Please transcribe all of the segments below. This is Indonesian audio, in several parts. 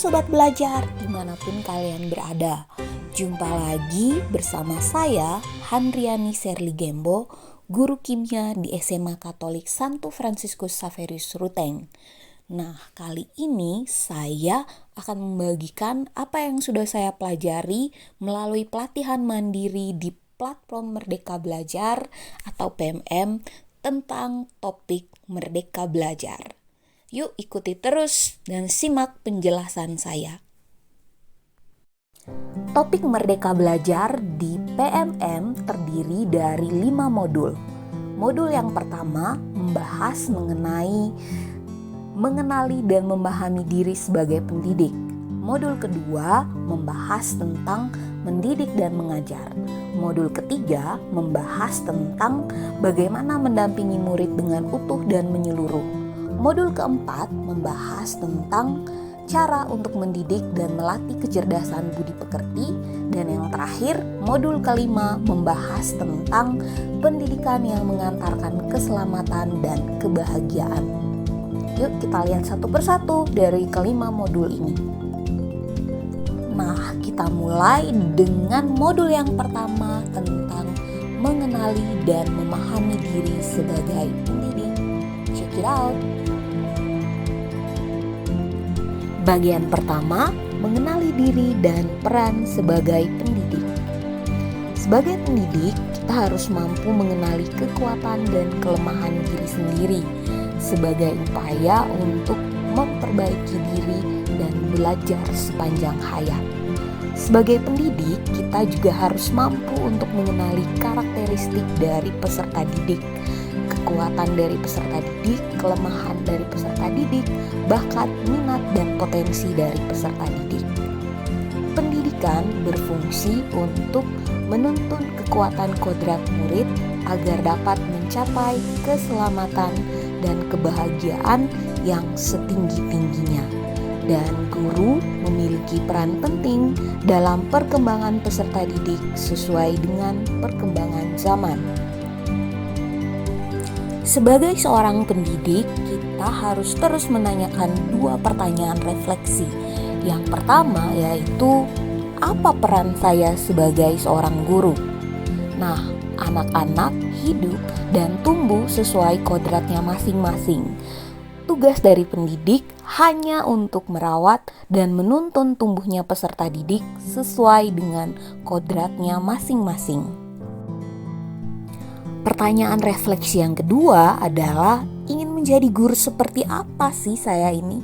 Sobat Belajar dimanapun kalian berada. Jumpa lagi bersama saya Handriani Serli Gembo, guru kimia di SMA Katolik Santo Fransiskus Xaverius Ruteng. Nah, kali ini saya akan membagikan apa yang sudah saya pelajari melalui pelatihan mandiri di platform Merdeka Belajar atau PMM tentang topik Merdeka Belajar. Yuk ikuti terus dan simak penjelasan saya. Topik Merdeka Belajar di PMM terdiri dari 5 modul. Modul yang pertama membahas mengenali dan memahami diri sebagai pendidik. Modul kedua membahas tentang mendidik dan mengajar. Modul ketiga membahas tentang bagaimana mendampingi murid dengan utuh dan menyeluruh. Modul keempat membahas tentang cara untuk mendidik dan melatih kecerdasan budi pekerti. Dan yang terakhir, modul kelima membahas tentang pendidikan yang mengantarkan keselamatan dan kebahagiaan. Yuk kita lihat satu persatu dari kelima modul ini. Nah, kita mulai dengan modul yang pertama tentang mengenali dan memahami diri sebagai pendidik. Check it out. Bagian pertama, mengenali diri dan peran sebagai pendidik. Sebagai pendidik, kita harus mampu mengenali kekuatan dan kelemahan diri sendiri sebagai upaya untuk memperbaiki diri dan belajar sepanjang hayat. Sebagai pendidik, kita juga harus mampu untuk mengenali karakteristik dari peserta didik, kekuatan dari peserta didik, kelemahan dari peserta didik, bakat, minat, dan potensi dari peserta didik. Pendidikan berfungsi untuk menuntun kekuatan kodrat murid agar dapat mencapai keselamatan dan kebahagiaan yang setinggi-tingginya. Dan guru memiliki peran penting dalam perkembangan peserta didik sesuai dengan perkembangan zaman. Sebagai seorang pendidik, kita harus terus menanyakan 2 pertanyaan refleksi. Yang pertama yaitu, apa peran saya sebagai seorang guru? Nah, anak-anak hidup dan tumbuh sesuai kodratnya masing-masing. Tugas dari pendidik hanya untuk merawat dan menuntun tumbuhnya peserta didik sesuai dengan kodratnya masing-masing. Pertanyaan refleksi yang kedua adalah, ingin menjadi guru seperti apa sih saya ini?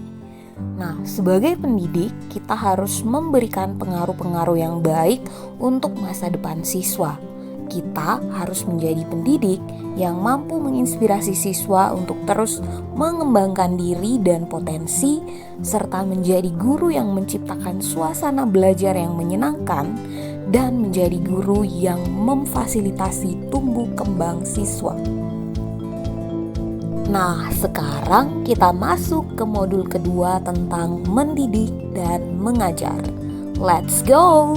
Nah, sebagai pendidik, kita harus memberikan pengaruh-pengaruh yang baik untuk masa depan siswa. Kita harus menjadi pendidik yang mampu menginspirasi siswa untuk terus mengembangkan diri dan potensi, serta menjadi guru yang menciptakan suasana belajar yang menyenangkan, dan menjadi guru yang memfasilitasi tumbuh kembang siswa. Nah, sekarang kita masuk ke modul kedua tentang mendidik dan mengajar. Let's go!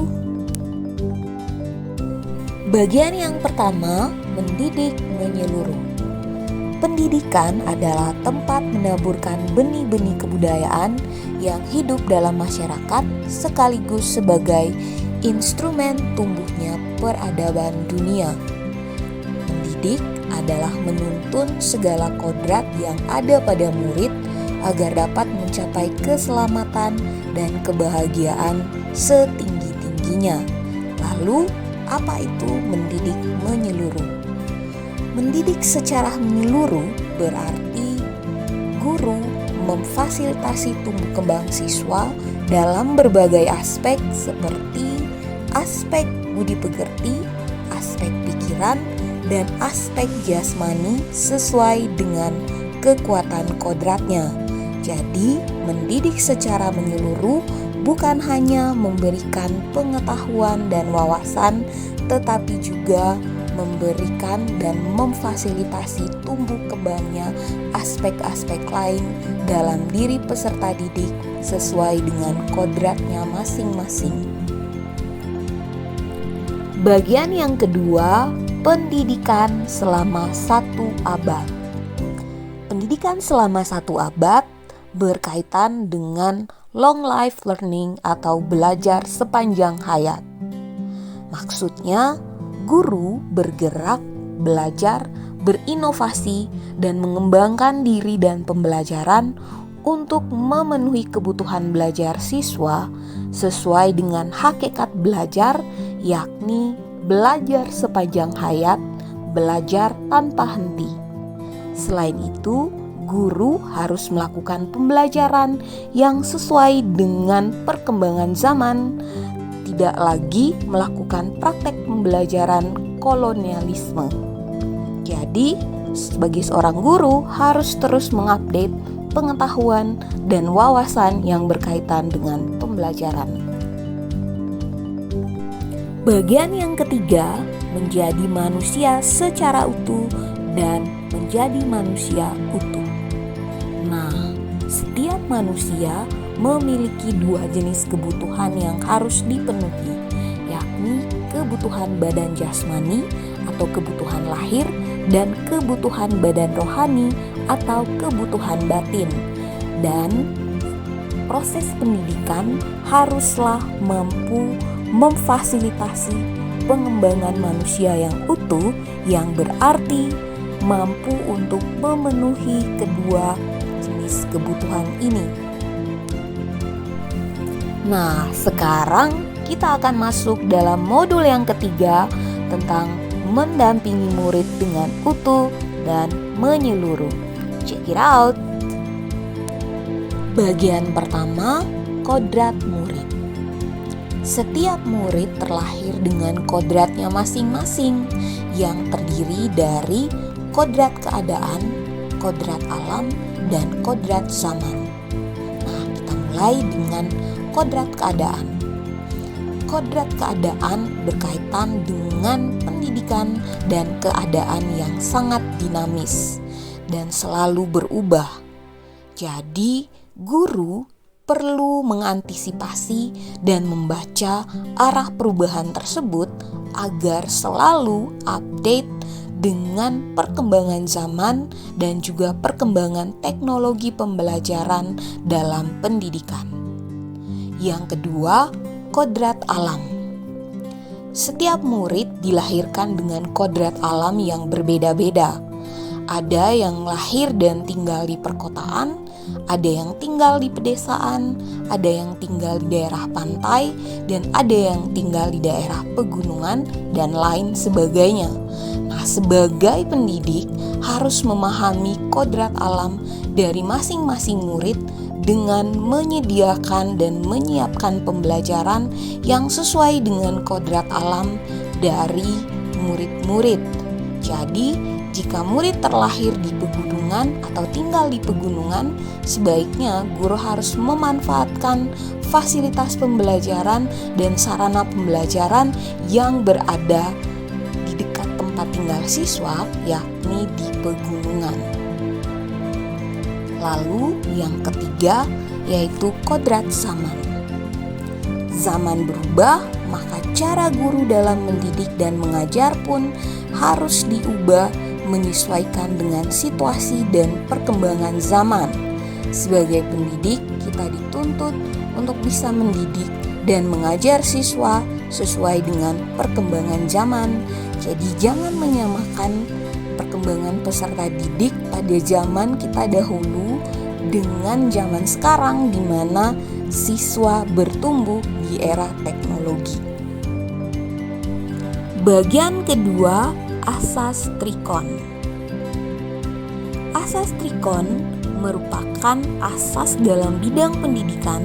Bagian yang pertama, mendidik menyeluruh. Pendidikan adalah tempat menaburkan benih-benih kebudayaan yang hidup dalam masyarakat sekaligus sebagai instrumen tumbuhnya peradaban dunia. Mendidik adalah menuntun segala kodrat yang ada pada murid agar dapat mencapai keselamatan dan kebahagiaan setinggi-tingginya. Lalu, apa itu mendidik menyeluruh? Mendidik secara menyeluruh berarti guru memfasilitasi tumbuh kembang siswa dalam berbagai aspek seperti aspek budi pekerti, aspek pikiran, dan aspek jasmani sesuai dengan kekuatan kodratnya. Jadi, mendidik secara menyeluruh bukan hanya memberikan pengetahuan dan wawasan, tetapi juga memberikan dan memfasilitasi tumbuh kembangnya aspek-aspek lain dalam diri peserta didik sesuai dengan kodratnya masing-masing. Bagian yang kedua, pendidikan selama 1 abad. Pendidikan selama 1 abad berkaitan dengan long life learning atau belajar sepanjang hayat. Maksudnya, guru bergerak, belajar, berinovasi, dan mengembangkan diri dan pembelajaran untuk memenuhi kebutuhan belajar siswa sesuai dengan hakikat belajar, yakni belajar sepanjang hayat, belajar tanpa henti. Selain itu, guru harus melakukan pembelajaran yang sesuai dengan perkembangan zaman, tidak lagi melakukan praktek pembelajaran kolonialisme. Jadi, sebagai seorang guru harus terus mengupdate pengetahuan dan wawasan yang berkaitan dengan pembelajaran. Bagian yang ketiga, menjadi manusia secara utuh dan menjadi manusia utuh. Nah, setiap manusia memiliki dua jenis kebutuhan yang harus dipenuhi, yakni kebutuhan badan jasmani atau kebutuhan lahir dan kebutuhan badan rohani atau kebutuhan batin. Dan proses pendidikan haruslah mampu memfasilitasi pengembangan manusia yang utuh, yang berarti mampu untuk memenuhi kedua jenis kebutuhan ini. Nah, sekarang kita akan masuk dalam modul yang ketiga tentang mendampingi murid dengan utuh dan menyeluruh. Check it out. Bagian pertama, kodrat murid. Setiap murid terlahir dengan kodratnya masing-masing yang terdiri dari kodrat keadaan, kodrat alam, dan kodrat zaman. Nah, kita mulai dengan kodrat keadaan. Kodrat keadaan berkaitan dengan pendidikan dan keadaan yang sangat dinamis dan selalu berubah. Jadi, guru perlu mengantisipasi dan membaca arah perubahan tersebut agar selalu update dengan perkembangan zaman dan juga perkembangan teknologi pembelajaran dalam pendidikan. Yang kedua, kodrat alam. Setiap murid dilahirkan dengan kodrat alam yang berbeda-beda. Ada yang lahir dan tinggal di perkotaan, ada yang tinggal di pedesaan, ada yang tinggal di daerah pantai, dan ada yang tinggal di daerah pegunungan, dan lain sebagainya. Nah, sebagai pendidik harus memahami kodrat alam dari masing-masing murid dengan menyediakan dan menyiapkan pembelajaran yang sesuai dengan kodrat alam dari murid-murid. Jadi, jika murid terlahir di pegunungan atau tinggal di pegunungan, sebaiknya guru harus memanfaatkan fasilitas pembelajaran dan sarana pembelajaran yang berada di dekat tempat tinggal siswa, yakni di pegunungan. Lalu yang ketiga yaitu kodrat zaman. Zaman berubah, maka cara guru dalam mendidik dan mengajar pun harus diubah menyesuaikan dengan situasi dan perkembangan zaman. Sebagai pendidik, kita dituntut untuk bisa mendidik dan mengajar siswa sesuai dengan perkembangan zaman. Jadi jangan menyamakan perkembangan peserta didik pada zaman kita dahulu dengan zaman sekarang di mana siswa bertumbuh di era teknologi. Bagian kedua, asas trikon. Asas trikon merupakan asas dalam bidang pendidikan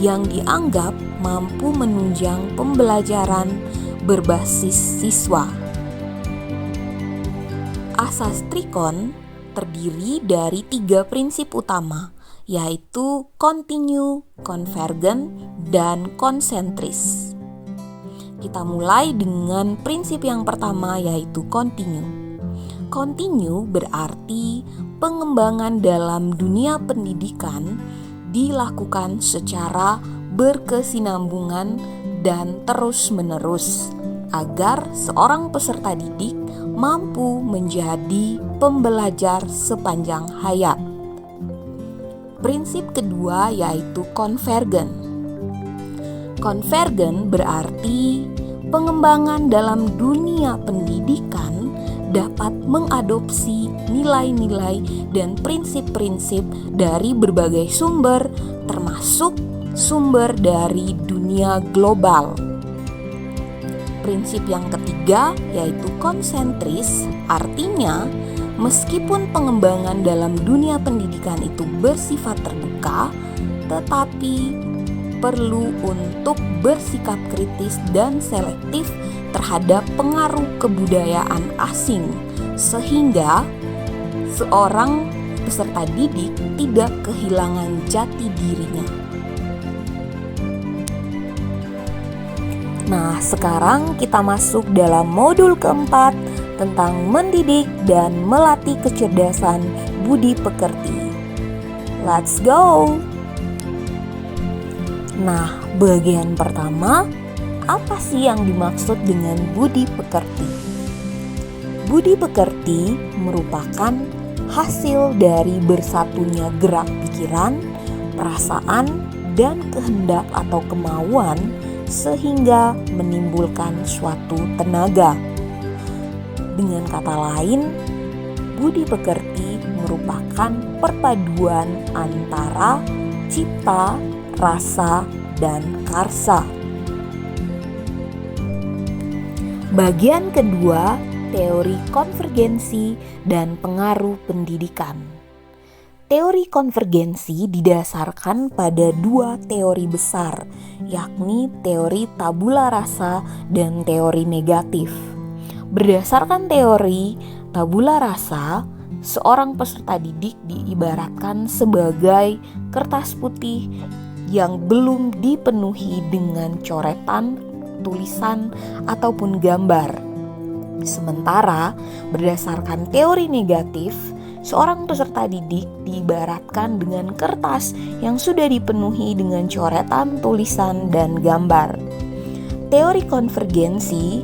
yang dianggap mampu menunjang pembelajaran berbasis siswa. Asas trikon terdiri dari 3 prinsip utama, yaitu kontinu, konvergen, dan konsentris. Kita mulai dengan prinsip yang pertama, yaitu kontinu. Kontinu berarti pengembangan dalam dunia pendidikan dilakukan secara berkesinambungan dan terus-menerus agar seorang peserta didik mampu menjadi pembelajar sepanjang hayat. Prinsip kedua yaitu konvergen. Konvergen berarti pengembangan dalam dunia pendidikan dapat mengadopsi nilai-nilai dan prinsip-prinsip dari berbagai sumber, termasuk sumber dari dunia global. Prinsip yang ketiga yaitu konsentris, artinya meskipun pengembangan dalam dunia pendidikan itu bersifat terbuka, tetapi perlu untuk bersikap kritis dan selektif terhadap pengaruh kebudayaan asing, sehingga seorang peserta didik tidak kehilangan jati dirinya. Nah, sekarang kita masuk dalam modul keempat tentang mendidik dan melatih kecerdasan budi pekerti. Let's go! Nah, bagian pertama, apa sih yang dimaksud dengan budi pekerti? Budi pekerti merupakan hasil dari bersatunya gerak pikiran, perasaan, dan kehendak atau kemauan sehingga menimbulkan suatu tenaga. Dengan kata lain, budi pekerti merupakan perpaduan antara cipta, rasa, dan karsa. Bagian kedua, teori konvergensi dan pengaruh pendidikan. Teori konvergensi didasarkan pada dua teori besar, yakni teori tabula rasa dan teori negatif. Berdasarkan teori tabula rasa, seorang peserta didik diibaratkan sebagai kertas putih yang belum dipenuhi dengan coretan, tulisan, ataupun gambar. Sementara berdasarkan teori negatif, seorang peserta didik diibaratkan dengan kertas yang sudah dipenuhi dengan coretan, tulisan, dan gambar. Teori konvergensi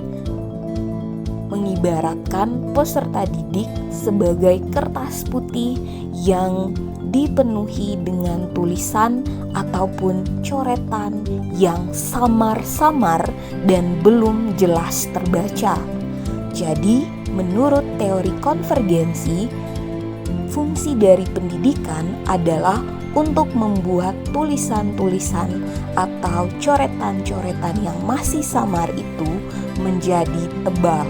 mengibaratkan peserta didik sebagai kertas putih yang dipenuhi dengan tulisan ataupun coretan yang samar-samar dan belum jelas terbaca. Jadi, menurut teori konvergensi, fungsi dari pendidikan adalah untuk membuat tulisan-tulisan atau coretan-coretan yang masih samar itu menjadi tebal.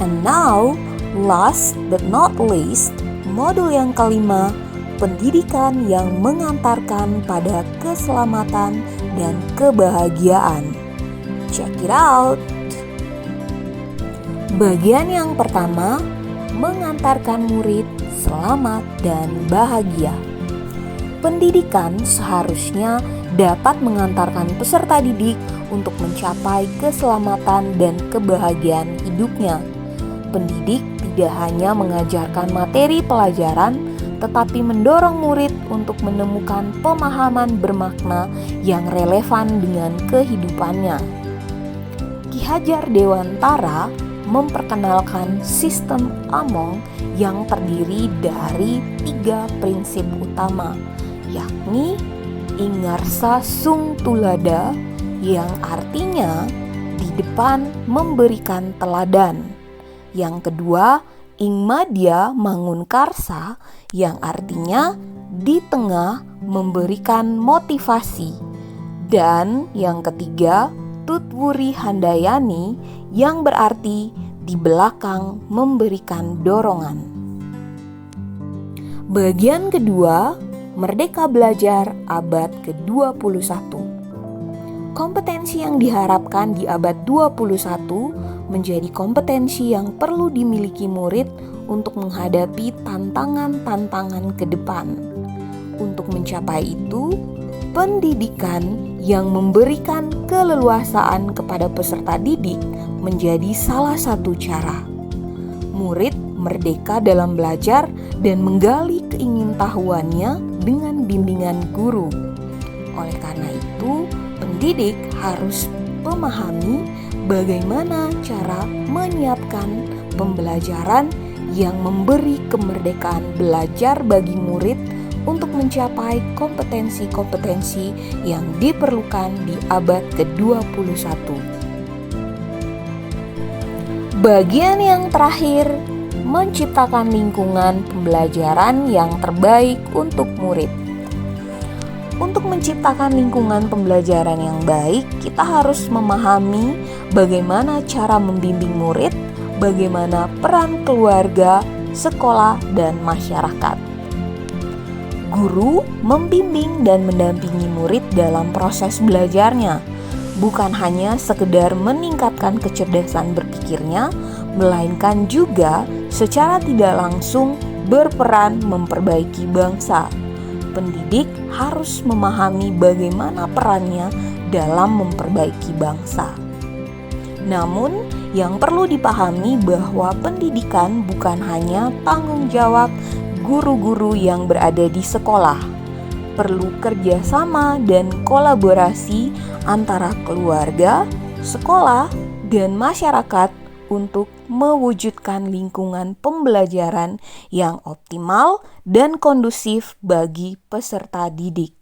And now, last but not least, modul yang kelima, pendidikan yang mengantarkan pada keselamatan dan kebahagiaan. Check it out! Bagian yang pertama, mengantarkan murid selamat dan bahagia. Pendidikan seharusnya dapat mengantarkan peserta didik untuk mencapai keselamatan dan kebahagiaan hidupnya. Pendidik tidak hanya mengajarkan materi pelajaran, tetapi mendorong murid untuk menemukan pemahaman bermakna yang relevan dengan kehidupannya. Ki Hajar Dewantara memperkenalkan sistem Among yang terdiri dari 3 prinsip utama, yakni Ingarsa Sung Tulada, yang artinya di depan memberikan teladan. Yang kedua, Ingmadya Mangun Karsa, yang artinya di tengah memberikan motivasi. Dan yang ketiga, Tutwuri Handayani, yang berarti di belakang memberikan dorongan. Bagian kedua, Merdeka Belajar abad ke-21. Kompetensi yang diharapkan di abad 21 menjadi kompetensi yang perlu dimiliki murid untuk menghadapi tantangan-tantangan ke depan. Untuk mencapai itu, pendidikan yang memberikan keleluasaan kepada peserta didik menjadi salah satu cara. Murid merdeka dalam belajar dan menggali keingintahuannya dengan bimbingan guru. Oleh karena itu, pendidik harus memahami bagaimana cara menyiapkan pembelajaran yang memberi kemerdekaan belajar bagi murid untuk mencapai kompetensi-kompetensi yang diperlukan di abad ke-21. Bagian yang terakhir, menciptakan lingkungan pembelajaran yang terbaik untuk murid. Untuk menciptakan lingkungan pembelajaran yang baik, kita harus memahami bagaimana cara membimbing murid, bagaimana peran keluarga, sekolah, dan masyarakat. Guru membimbing dan mendampingi murid dalam proses belajarnya, bukan hanya sekedar meningkatkan kecerdasan berpikirnya, melainkan juga secara tidak langsung berperan memperbaiki bangsa. Pendidik harus memahami bagaimana perannya dalam memperbaiki bangsa. Namun, yang perlu dipahami bahwa pendidikan bukan hanya tanggung jawab guru-guru yang berada di sekolah. Perlu kerjasama dan kolaborasi antara keluarga, sekolah, dan masyarakat untuk mewujudkan lingkungan pembelajaran yang optimal dan kondusif bagi peserta didik.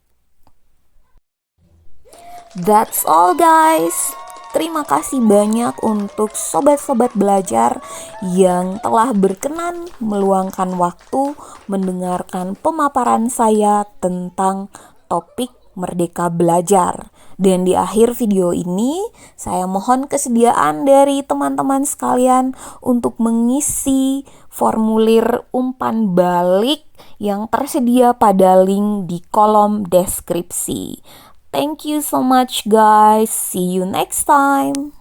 That's all guys. Terima kasih banyak untuk sobat-sobat belajar yang telah berkenan meluangkan waktu mendengarkan pemaparan saya tentang topik Merdeka Belajar. Dan di akhir video ini, saya mohon kesediaan dari teman-teman sekalian untuk mengisi formulir umpan balik yang tersedia pada link di kolom deskripsi. Thank you so much guys. See you next time.